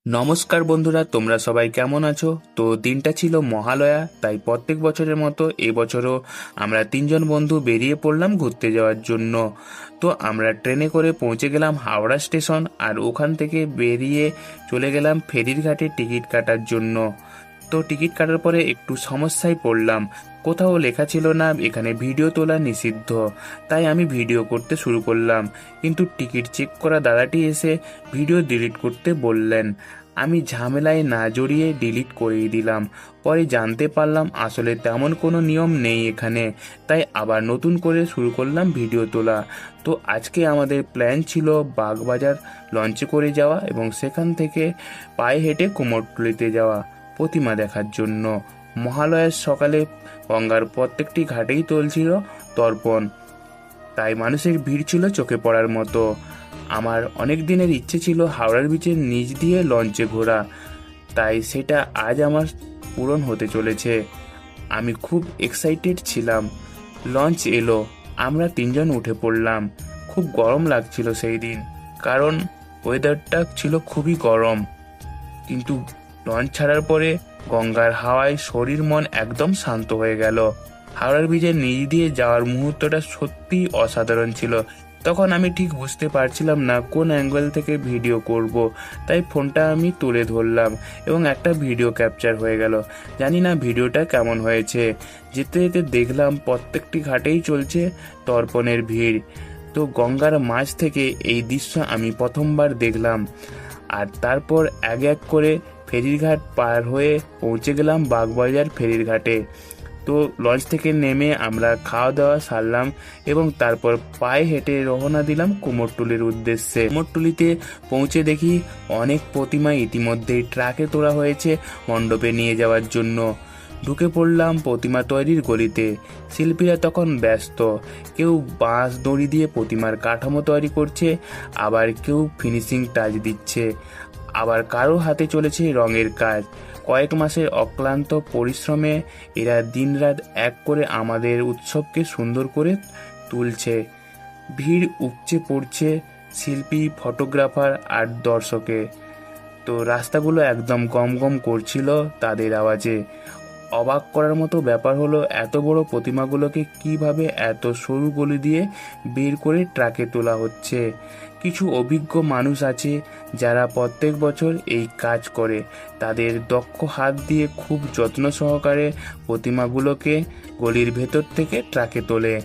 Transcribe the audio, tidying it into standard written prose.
নমস্কার বন্ধুরা, তোমরা সবাই কেমন আছো? তো দিনটা ছিল মহালয়া, তাই প্রত্যেক বছরের মতো এবছরও আমরা তিনজন বন্ধু বেরিয়ে পড়লাম ঘুরতে যাওয়ার জন্য। তো আমরা ট্রেনে করে পৌঁছে গেলাম হাওড়া স্টেশন, আর ওখান থেকে বেরিয়ে চলে গেলাম ফেরির ঘাটে টিকিট কাটার জন্য। তো টিকিট কাটার পরে একটু সমস্যায় পড়লাম। কোথাও লেখা ছিল না এখানে ভিডিও তোলা নিষিদ্ধ, তাই আমি ভিডিও করতে শুরু করলাম। কিন্তু টিকিট চেক করা দাদাটি এসে ভিডিও ডিলিট করতে বললেন। আমি ঝামেলায় না জড়িয়ে ডিলিট করেই দিলাম। পরে জানতে পারলাম আসলে তেমন কোনো নিয়ম নেই এখানে, তাই আবার নতুন করে শুরু করলাম ভিডিও তোলা। তো আজকে আমাদের প্ল্যান ছিল বাগবাজার লঞ্চে করে যাওয়া এবং সেখান থেকে পায়ে হেঁটে কুমোরটুলিতে যাওয়া প্রতিমা দেখার জন্য। মহালয়ার সকালে গঙ্গার প্রত্যেকটি ঘাটেই চলছিল তর্পণ, তাই মানুষের ভিড় ছিল চোখে পড়ার মতো। আমার অনেক দিনের ইচ্ছে ছিল হাওড়ার বিচের নিচ দিয়ে লঞ্চে ঘোরা, তাই সেটা আজ আমার পূরণ হতে চলেছে। আমি খুব এক্সাইটেড ছিলাম। লঞ্চ এলো, আমরা তিনজন উঠে পড়লাম। খুব গরম লাগছিল সেই দিন, কারণ ওয়েদারটা ছিল খুবই গরম। কিন্তু লঞ্চ ছাড়ার পরে গঙ্গার হাওয়ায় শরীর মন একদম শান্ত হয়ে গেল। হাওড়ার ব্রিজের নিচ দিয়ে যাওয়ার মুহূর্তটা সত্যিই অসাধারণ ছিল। তখন আমি ঠিক বুঝতে পারছিলাম না কোন অ্যাঙ্গেল থেকে ভিডিও করব, তাই ফোনটা আমি তুলে ধরলাম এবং একটা ভিডিও ক্যাপচার হয়ে গেল। জানি না ভিডিওটা কেমন হয়েছে। যেতে যেতে দেখলাম প্রত্যেকটি ঘাটেই চলছে তর্পণের ভিড়। তো গঙ্গার মাঝ থেকে এই দৃশ্য আমি প্রথমবার দেখলাম। আর তারপর এক এক করে ফেরির ঘাট পার হয়ে পৌঁছে গেলাম বাগবাজার ফেরির ঘাটে। তো লঞ্চ থেকে নেমে আমরা খাওয়া দাওয়া সারলাম এবং তারপর পায়ে হেঁটে রওনা দিলাম কুমোরটুলির উদ্দেশ্যে। কুমোরটুলিতে পৌঁছে দেখি অনেক প্রতিমা ইতিমধ্যেই ট্রাকে তোলা হয়েছে মণ্ডপে নিয়ে যাওয়ার জন্য। ঢুকে পড়লাম প্রতিমা তৈরির গলিতে। শিল্পীরা তখন ব্যস্ত, কেউ বাঁশ দড়ি দিয়ে প্রতিমার কাঠামো তৈরি করছে, আবার কেউ ফিনিশিং টাচ দিচ্ছে, আবার কারো হাতে চলেছে রঙের কাজ। কয়েক মাসের অক্লান্ত পরিশ্রমে এরা দিনরাত এক করে আমাদের উৎসবকে সুন্দর করে তুলছে। ভিড় উপচে পড়ছে শিল্পী, ফটোগ্রাফার আর দর্শকে। তো রাস্তাগুলো একদম গম গম করছিল তাদের আওয়াজে। অবাক করার মতো ব্যাপার হলো এত বড় প্রতিমাগুলোকে কিভাবে এত সরু গলি দিয়ে বের করে ট্রাকে তোলা হচ্ছে। কিছু অভিজ্ঞ মানুষ আছে যারা প্রত্যেক বছর এই কাজ করে। তাদের দক্ষ হাত দিয়ে খুব যত্ন সহকারে প্রতিমাগুলোকে গলির ভেতর থেকে ট্রাকে তোলে।